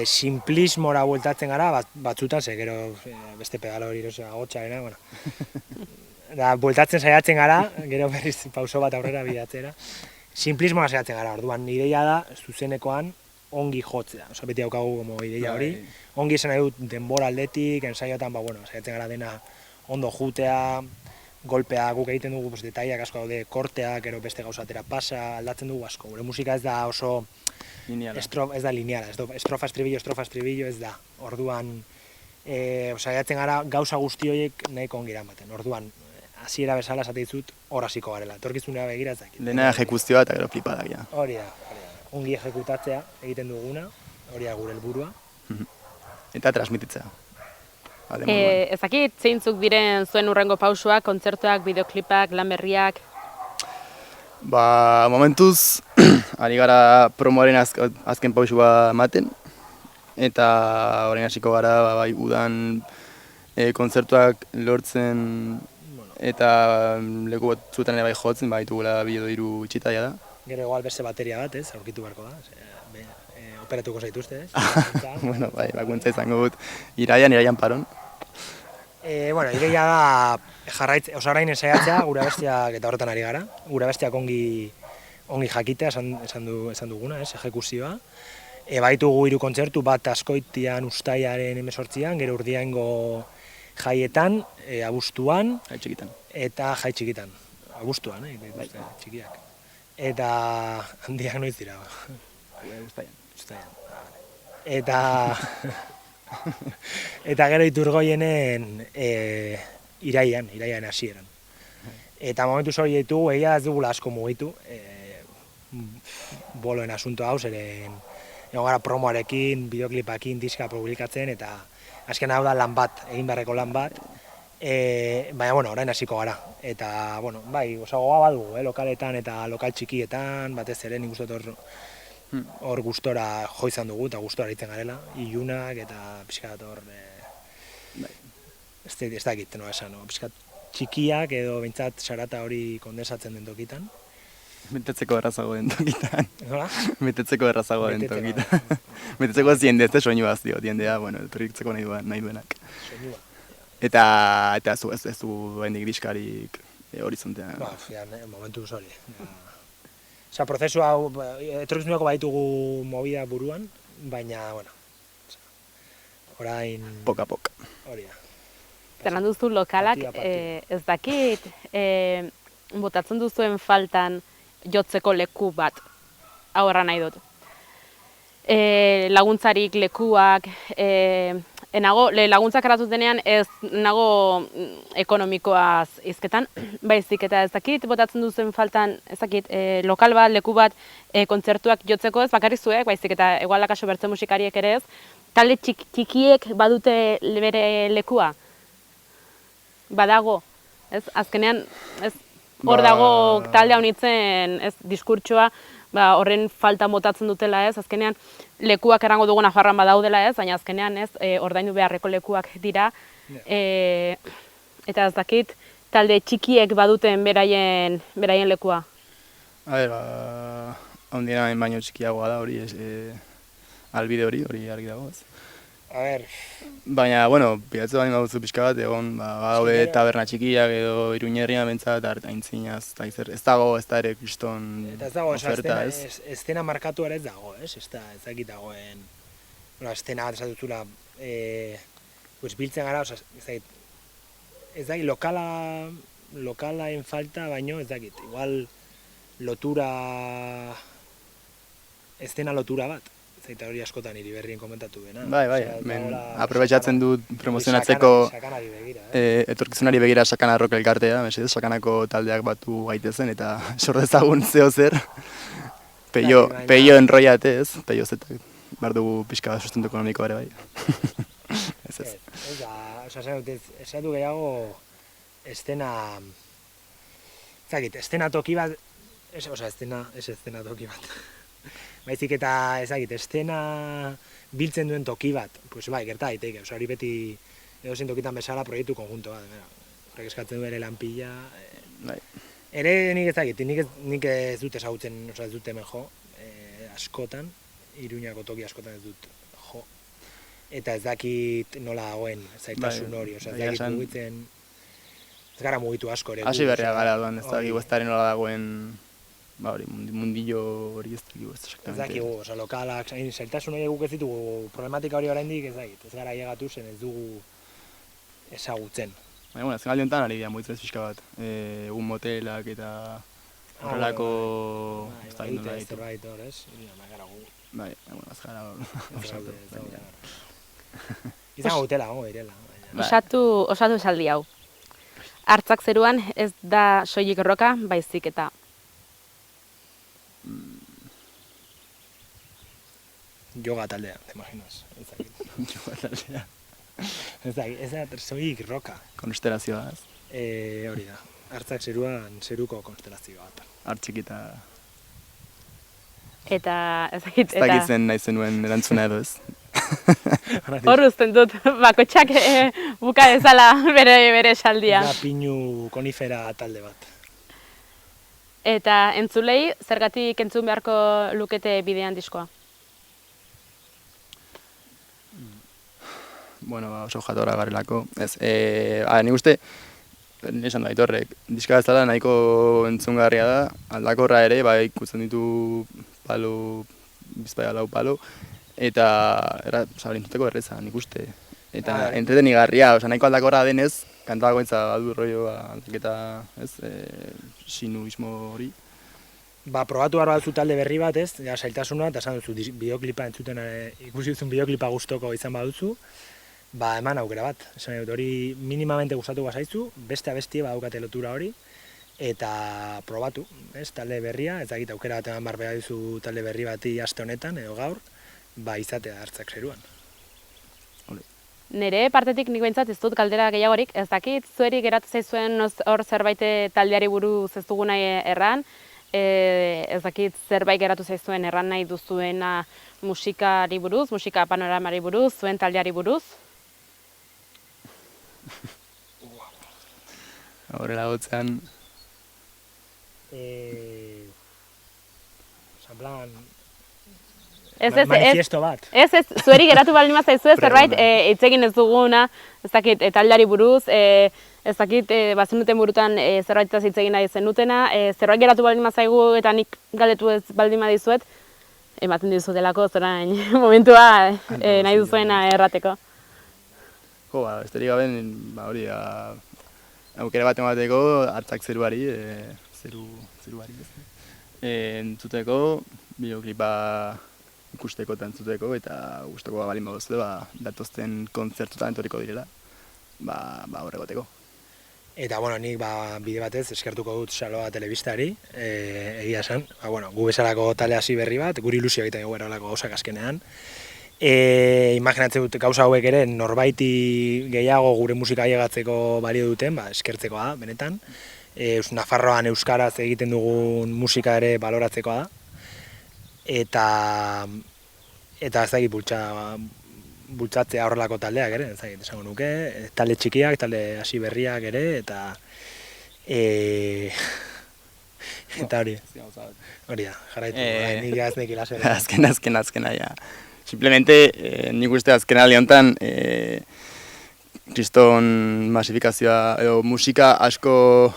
Speaker 4: simplismora bueltatzen gara, batzutan, gero beste pedalo hori agotxarena, bueltatzen saiatzen gara, gero berriz pauso bat aurrera bidatzera, simplismoa saiatzen gara, orduan ideia da, zuzenekoan, ongi jotzea, beti daukagu ideia hori, ongi esan nahi dut denbora aldetik, ensaiotan, saiatzen gara dena ondo jutea, golpea guk egiten dugu, detaiak asko daude, korteak, gero beste gauzatera pasa, aldatzen dugu asko, gure musika ez da oso ez da lineala, estrofa, estribillo, ez da, orduan, saiatzen gara gauza guzti horiek nahiko ongi eramaten, orduan, hasiera bezala esate dizut, hor hasiko garela, etorkizunera begira ez dakit.
Speaker 3: Dena ejekuzioa eta gero flipadak, ja.
Speaker 4: Hori da. Ongi ejekutatzea egiten duguna, hori da gure helburua,
Speaker 3: Eta transmititzea. Alde moduan.
Speaker 2: Ezakit zeintzuk diren zuen urrengo pausuak, kontzertuak, bideoklipak, lan berriak?
Speaker 3: Ba, momentuz, ari gara promoaren azken pausua ematen, eta orain hasiko gara bai udan kontzertuak lortzen eta leku batzuetan ere bai jotzen, baitugula bi edo hiru itxitaia da.
Speaker 4: Gero igual beste bateria bat, ez, aurkitu beharko da. Operatuko zaituzte, ez?
Speaker 3: Bueno, bai, bakuntza izango dut iraian paron.
Speaker 4: Bueno, ideia da orain ensaiatzea gure bestiak eta horretan ari gara. Gure bestiak ongi jakitea esan duguna, ez, ejekuzioa. Baitugu 3 kontzertu, bat Azkoitian Uztailaren 18an, gero Urdiaingo jaietan, abuztuan.
Speaker 3: Jai txikitan.
Speaker 4: Eta jai txikitan. Abuztuan, txikiak. Eta handiak noiz dira.
Speaker 3: Uztailan.
Speaker 4: Eta gero Iturgoienen iraian hasieran. Eta momentu hori ditugu, egia ez dugula asko mugitu, boloen asunto hau, zeren egon gara promoarekin, bideoklipakin, diska publikatzen, eta azken hau da lan bat, egin beharreko lan bat, baina, bueno, orain hasiko gara. Eta, bueno, bai, gogoa badugu, lokaletan eta lokal txikietan, batez ere nik uste hor gustora jo izan dugu eta gustora egiten garela, ilunak eta pixkat hor, ez dakit, noa esan, pixkat txikiak edo behintzat sarata hori kondensatzen den tokitan.
Speaker 3: Metetzeko errazago den tokitan.
Speaker 4: Nola?
Speaker 3: Metetzeko errazago den tokitan. Metetzeko ziende, ez soinu bazio, diendea, bueno, etorritzeko nahi duenak.
Speaker 4: Soinua.
Speaker 3: Eta ez du hendik diskarik horizontean.
Speaker 4: Ba, momentu hori. Osa, prozesu hau, etorkizuneko baitugu movida buruan, baina, bueno, orain...
Speaker 3: Poka.
Speaker 4: Hori da.
Speaker 2: Zeran duzu lokalak, ez dakit, botatzen duzuen faltan jotzeko leku bat, hau erra nahi dut. Laguntzarik, lekuak, laguntzak eratuz denean ez nago ekonomikoaz izketan, baizik eta ez dakit, botatzen duzuen faltan, ez dakit, lokal bat, leku bat, kontzertuak jotzeko ez bakarrik zuek, baizik eta egual lakaso bertze musikariek ere ez, talde txikiek badute bere lekua? Badago, ez, azkenean, ez, hor dago talde haunitzen, ez, diskurtsoa, horren falta botatzen dutela ez, azkenean lekuak erango dugu Nafarroan badaudela ez, baina azkenean ez, ordaindu beharreko lekuak dira, eta ez dakit, talde txikiek baduten beraien lekua.
Speaker 3: A ber, ondina baino txikiagoa da hori, albide hori argi dago ez.
Speaker 4: A ber...
Speaker 3: Baina, bueno, pilatze baino baduzu pixka bat, egon, badaude taberna txikiak edo Iruñerrian bentsat, aintzinaz, ez dago, ez da ere kriston oferta, ez?
Speaker 4: Estena markatu ere ez dago, ez? Ez dakit dagoen, estena bat esatuzula, biltzen gara, ez dakit, lokalaen falta, baino ez dakit, igual estena lotura bat. Zaita hori askotan hiri berrien komentatu dena.
Speaker 3: Bai, aprobetxatzen dut promozionatzeko etorkizunari begira Sakana Rock elkartea, Sakanako taldeak batu gaitezen eta sordezagun zeo zer. Peio enroiate ez, peio zetak, behar dugu pixka bat sustentu ekonomiko ere bai. Ez du
Speaker 4: gehiago estena, estena toki bat, estena toki bat. Baizik eta ezagit, estena biltzen duen toki bat, pues bai, gerta daiteke, hori beti edozein tokitan bezala proiektu konjunto bat, horrek eskatzen du ere lanpila. Ere nik ezagit, nik ez dut ezagutzen, ez dut hemen jo, askotan, Iruñako toki askotan ez dut jo, eta ez dakit nola dagoen zaitasun hori, ez dakit mugitzen, ez gara mugitu asko ere.
Speaker 3: Hasi berria gara duan, ez dakit guztaren nola dagoen, mundillo hori ez dakigu ez exactamente.
Speaker 4: Ez dakigu, lokalak, zailtasun hori guk ez ditugu, problematika hori oraindik ez dakit, ez gara llegatu zen ez dugu ezagutzen.
Speaker 3: Baina, azken aldi honetan ari dira mugitzen ez pixka bat, egun motelak eta horrelako...
Speaker 4: Egite ez zerbait hor, ez? Gara gu.
Speaker 3: Bai, ez gara hor.
Speaker 4: Izango dutela, gongo direla.
Speaker 2: Osatu esaldi hau. Hartzak zeruan ez da soilik roka, baizik eta
Speaker 4: Yoga taldea, te imaginas.
Speaker 3: Yoga taldea.
Speaker 4: Ez da, soilik roka.
Speaker 3: Konstelazioa, ez?
Speaker 4: Hori da, hartzak zeruko konstelazio bat.
Speaker 3: Hartxikita...
Speaker 2: Eta, ezakit,
Speaker 3: Ez dakit zen nahi zenuen erantzuna edo ez.
Speaker 2: hor uzten dut, bakotxak buka ezala bere esaldia.
Speaker 4: Da pinu konifera talde bat.
Speaker 2: Eta entzulei, zergatik entzun beharko lukete bidean diskoa?
Speaker 3: Bueno, oso jatorra garelako. Ez, nik uste, esan da Aitorrek, diska bezala nahiko entzungarria da, aldakorra ere, bai ikusten ditu palo, bizpaia lau palo, eta entzuteko erreza, nik uste. Eta entretenigarria, nahiko aldakorra denez, kanta bakoitza badu rollo aldaketa, ez, sinuismo hori.
Speaker 4: Probatu behar batzu talde berri bat, ez, sailtasuna, eta esan duzu bideoklipa entzuten, ikusi duzun bideoklipa gustoko izan baduzu, eman aukera bat. Esan dut, hori minimamente gustatu bazaizu, beste abestie badaukate lotura hori, eta probatu, ez, talde berria, ez dakit aukera bat eman behar duzu talde berri bati aste honetan, edo gaur, izatea hartzak zeruan.
Speaker 2: Nere partetik nik behintzat ez dut galdera gehiagorik, ez dakit, zueri geratu zaizuen hor zerbait taldeari buruz ez dugu nahi erran, ez dakit zerbait geratu zaizuen erran nahi duzuena musikari buruz, musika panoramari buruz, zuen taldeari buruz?
Speaker 3: Horrela gotzean...
Speaker 4: manifiesto bat.
Speaker 2: Ez, zueri geratu baldin mazaizu zerbait hitz egin ez duguna, ez dakit, taldeari buruz, ez dakit, bazenuten burutan zerbaitaz hitz egin nahi zenutena, zerbait geratu baldin mazaigu eta nik galdetu ez baldin madizuet, ematen dizutelako zorain momentua nahi duzuena errateko.
Speaker 3: Jo, besterik gabe, hori, aukera bat emateko hartzak zeruari, zeruari, entzuteko, bideoklipa ikusteko eta entzuteko, eta gustoko balin baduzue, datozten kontzertutan etorriko direla, horregoteko.
Speaker 4: Eta, nik bide batez eskertuko dut Saloa telebistari, egia esan, gu bezalako talde hasi berri bat, guri ilusio egiten dugu erolako gauzak azkenean. Imaginatzen dut gauza hauek ere norbaiti gehiago gure musika ailegatzeko balio duten, eskertzekoa da, benetan. Nafarroan euskaraz egiten dugun musika ere baloratzekoa da. Eta ez dakit bultzatzea horrelako taldeak ere, ez dakit esango nuke, talde txikiak, talde hasi berriak ere, eta hori da, jarraitu, nik ez neki lasera.
Speaker 3: Azkena, ja. Simplemente, nik uste azken alde honetan, kriston masifikazioa edo musika asko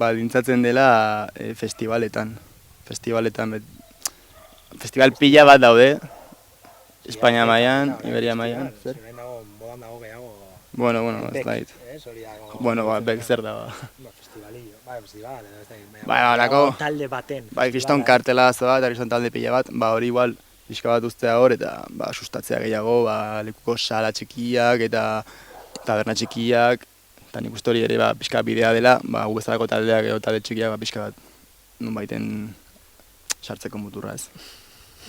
Speaker 3: baldintzatzen dela festivaletan. Festival pila bat daude, Espainia mailan, Iberia mailan.
Speaker 4: Modan dago gehiago.
Speaker 3: Bueno, ez da hit. Bek zer da.
Speaker 4: Festival,
Speaker 3: horako
Speaker 4: talde baten.
Speaker 3: Kriston kartelazo bat, kriston talde pila bat, hori igual, pixka bat uztea hor, eta sustatzea gehiago, lekuko sala txikiak eta taberna txikiak, eta nik uste hori ere pixka bidea dela, gu bezalako taldeak edo talde txikiak pixka bat nun baiten sartzeko muturra ez.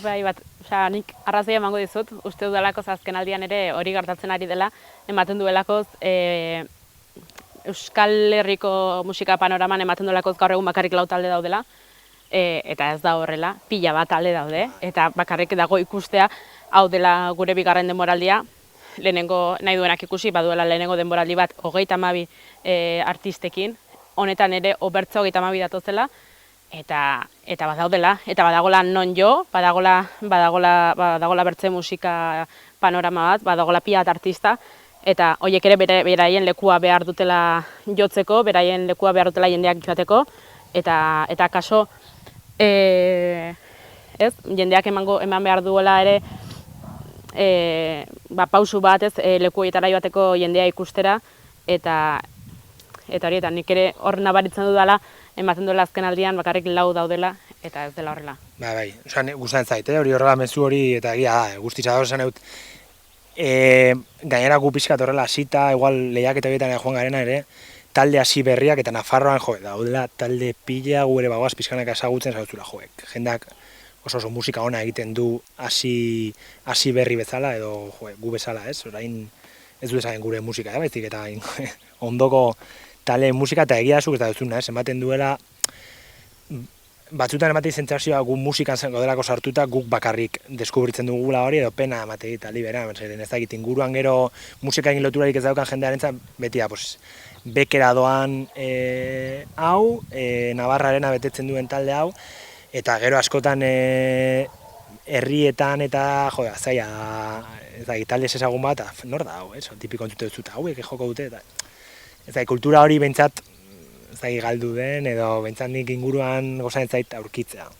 Speaker 2: Nik arrazoia emango dizut, uste dudalakoz azken aldian ere hori gertatzen ari dela, ematen duelakoz Euskal Herriko musika panoraman ematen duelakoz gaur egun bakarrik lau talde daudela, eta ez da horrela, pila bat talde daude, eta bakarrik dago ikustea, hau dela gure bigarren denboraldia, lehenengo nahi duenak ikusi, baduela lehenengo denboraldi bat 32 artistekin, honetan ere obertza 32 datozela, eta badaudela, eta badagola non jo, badagola bertze musika panorama bat, badagola pila bat artista, eta horiek ere beraien lekua behar dutela jotzeko, beraien lekua behar dutela jendeak joateko, eta kaso, jendeak eman behar duela ere, pausu bat leku horietara joateko jendea ikustera, eta hori, eta nik ere hor nabaritzen dudala, ematen duela azken aldian bakarrik lau daudela, eta ez dela horrela.
Speaker 4: Gustatzen zait, hori horrela mezu hori, eta guztiz adoz esan dut, gainera gu pixkat horrela hasita, igual lehiaketa horietan joan garena ere, talde hasi berriak eta Nafarroan daudela talde pila gu ere bagoaz pixkanaka ezagutzen zautzula jendak oso musika ona egiten du hasi berri bezala edo gu bezala, ez? Orain ez du esaten gure musika, baizik eta ondoko tale musika eta egia zuk ez da duzuna, ez? Ematen duela batzutan ematen sentsazioa gu musikan gaudelako sartuta guk bakarrik deskubritzen dugula hori edo pena ematei eta libera, ez dakit inguruan gero musikarekin loturarik ez daukan jendearentzat beti bekera doan hau, Navarrarena betetzen duen talde hau, eta gero askotan herrietan eta zaila, ez da, talde ezagun bat, nor da hau, tipiko entzute dut, hauek joko dute, eta ez da, kultura hori behintzat ez da, galdu den, edo behintzat nik inguruan gozaren zait aurkitzea.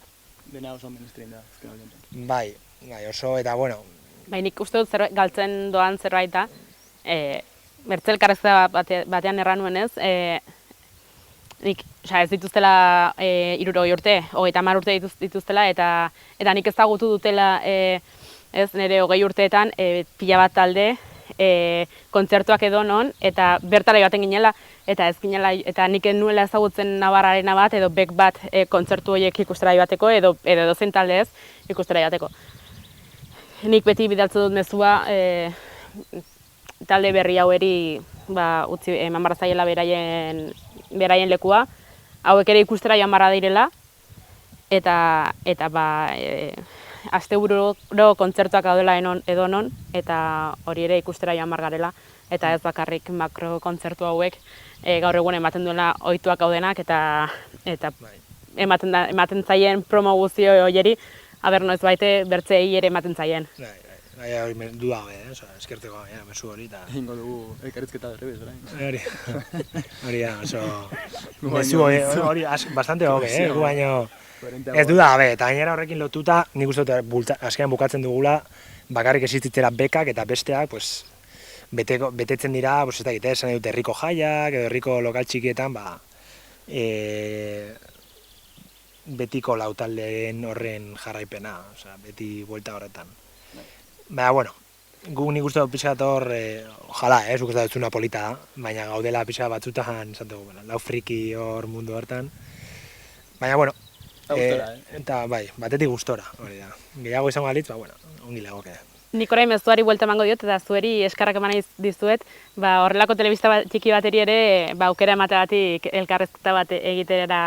Speaker 3: Dena oso mainstream da, azken hori.
Speaker 4: Bai, oso, eta bueno.
Speaker 2: Bai, nik uste dut galtzen doan zerbait da, bertzelkarrezka batean erran nuenez, nik ez dituztela 60 urte, 30 urte dituztela, eta nik ezagutu dutela ez nire 20 urteetan pila bat talde, kontzertuak edo non, eta bertara joaten ginela, eta ez ginela, eta nik nuela ezagutzen Navarrarena bat, edo bek bat kontzertu horiek ikustera joateko, edo dozen talde ez ikustera joateko. Nik beti bidaltzen dut mezua, talde berri haueri utzi eman barra zaiela beraien lekua, hauek ere ikustera joan barra direla, eta astebururo kontzertuak gaudela edo non, eta hori ere ikustera joan bar garela, eta ez bakarrik makro kontzertu hauek gaur egun ematen duela ohituak gaudenak, eta ematen zaien promo guztio horieri, aber noiz baite bertzeei ere ematen zaien.
Speaker 4: Hori du dago, eskerteko mezu hori eta...
Speaker 3: Egingo dugu elkarrizketa berri bez, orain.
Speaker 4: Hori da, oso... Mezu hori bastante hoge, gu baino... Ez du da, eta gainera horrekin lotuta, nik uste dut azkenean bukatzen dugula, bakarrik existitzera bekak eta besteak, betetzen dira, ez da egite, esan dut herriko jaiak, edo herriko lokal txikietan, betiko lautaldeen horren jarraipena, beti buelta horretan. Baina, bueno, guk nik uste dut pixkat hor, ojala, zuk ez da dutzuna polita da, baina gaudela pixkat batzutan, lau friki hor mundu hortan. Baina, bueno, eta bai, batetik gustora, hori da. Gehiago izango alitz, ongi legoke.
Speaker 2: Nik orain mezuari buelta emango diot, eta zueri eskarrak eman dizuet, horrelako telebista txiki bateri ere, aukera emateagatik elkarrezketa bat egitera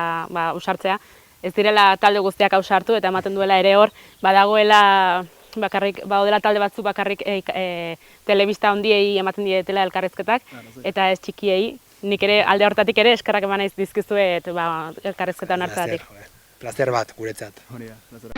Speaker 2: usartzea. Ez direla talde guztiak ausartu, eta ematen duela ere hor, badagoela baudela talde batzu bakarrik telebista handiei ematen dietela elkarrezketak, eta ez txikiei. Nik ere alde hortatik ere eskarrak eman dizkizuet elkarrezketa onartzeagatik.
Speaker 4: Plazer bat, guretzat.
Speaker 3: Hori da, plazer.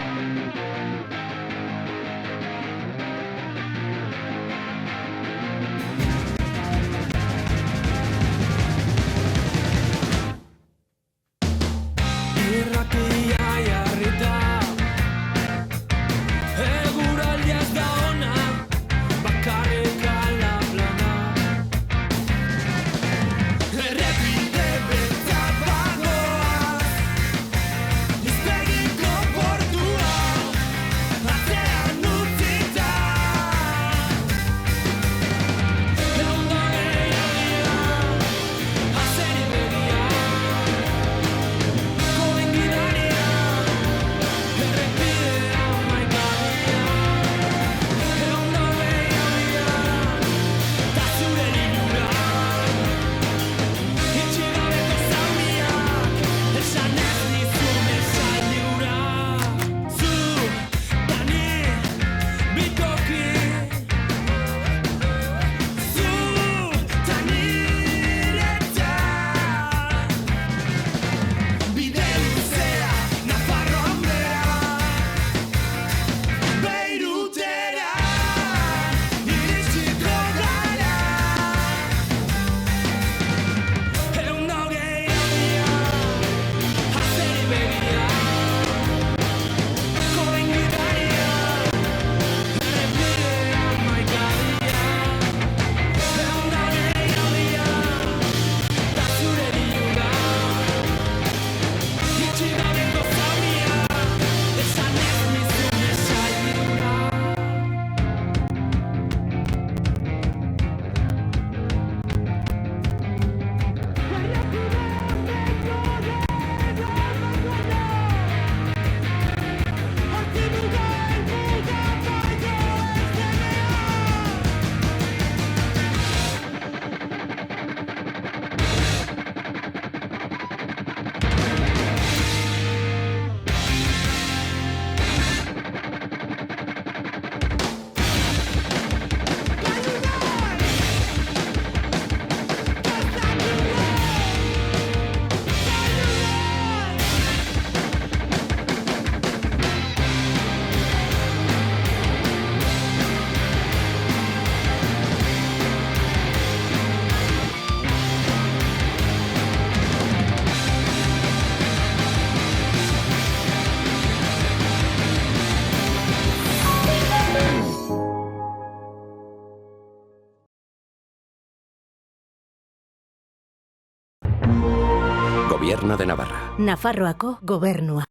Speaker 5: Gobierno de Navarra.
Speaker 6: Nafarroako gobernua.